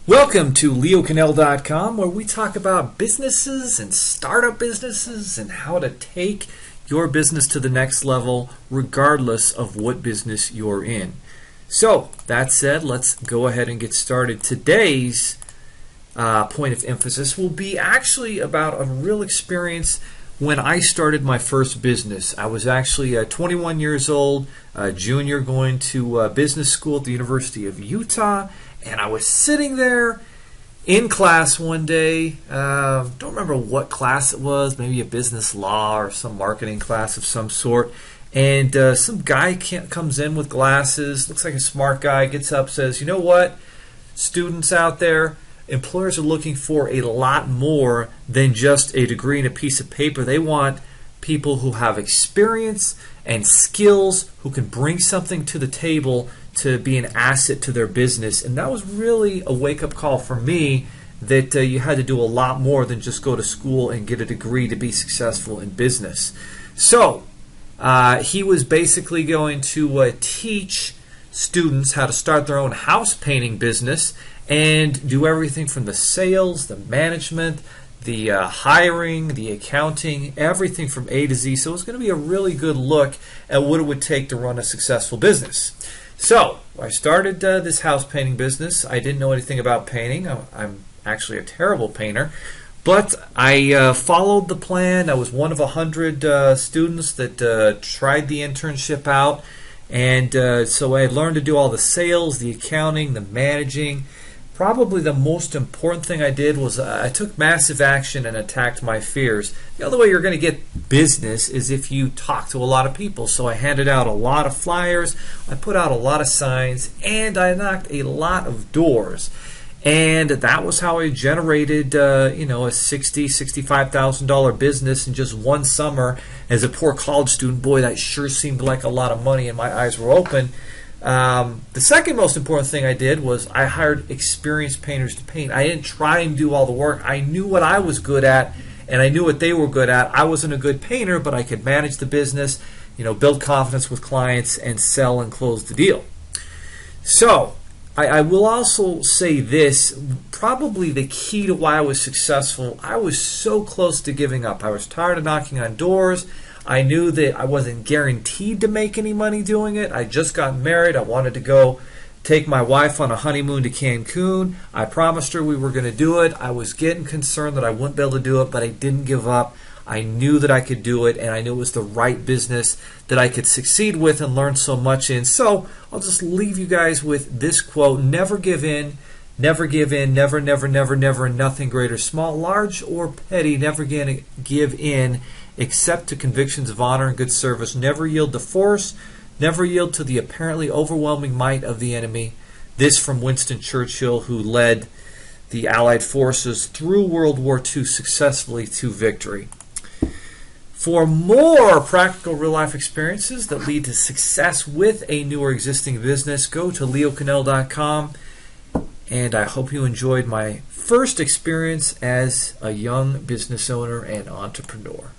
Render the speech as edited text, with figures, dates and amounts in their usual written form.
Welcome to LeoKanell.com, where we talk about businesses and startup businesses and how to take your business to the next level regardless of what business you're in. So, that said, let's go ahead and get started. Today's point of emphasis will be actually about a real experience when I started my first business. I was actually 21 years old, a junior going to business school at the University of Utah. And I was sitting there in class one day, don't remember what class it was, maybe a business law or some marketing class of some sort. And some guy comes in with glasses, looks like a smart guy, gets up, says, "You know what, students out there, employers are looking for a lot more than just a degree and a piece of paper. They want people who have experience and skills, who can bring something to the table to be an asset to their business." And that was really a wake-up call for me that you had to do a lot more than just go to school and get a degree to be successful in business. So he was basically going to teach students how to start their own house painting business and do everything from the sales, the management, the hiring, the accounting, everything from A to Z. So it was going to be a really good look at what it would take to run a successful business. So I started this house painting business. I didn't know anything about painting. I'm actually a terrible painter. But I followed the plan. I was one of 100 students that tried the internship out. And so I learned to do all the sales, the accounting, the managing. Probably the most important thing I did was I took massive action and attacked my fears. The other way you're going to get business is if you talk to a lot of people. So I handed out a lot of flyers, I put out a lot of signs, and I knocked a lot of doors. And that was how I generated, a $60,000, $65,000 business in just one summer as a poor college student. Boy, that sure seemed like a lot of money, and my eyes were open. The second most important thing I did was I hired experienced painters to paint. I didn't try and do all the work. I knew what I was good at, and I knew what they were good at. I wasn't a good painter, but I could manage the business, build confidence with clients, and sell and close the deal. So I will also say this, probably the key to why I was successful. I was so close to giving up. I was tired of knocking on doors. I knew that I wasn't guaranteed to make any money doing it. I just got married. I wanted to go take my wife on a honeymoon to Cancun. I promised her we were going to do it. I was getting concerned that I wouldn't be able to do it, but I didn't give up. I knew that I could do it, and I knew it was the right business that I could succeed with and learn so much in. So I'll just leave you guys with this quote: never give in. Never give in, never, never, never, never, nothing great or small, large or petty, never give in except to convictions of honor and good service. Never yield to force, never yield to the apparently overwhelming might of the enemy. This from Winston Churchill, who led the Allied forces through World War II successfully to victory. For more practical real-life experiences that lead to success with a new or existing business, go to LeoKanell.com. And I hope you enjoyed my first experience as a young business owner and entrepreneur.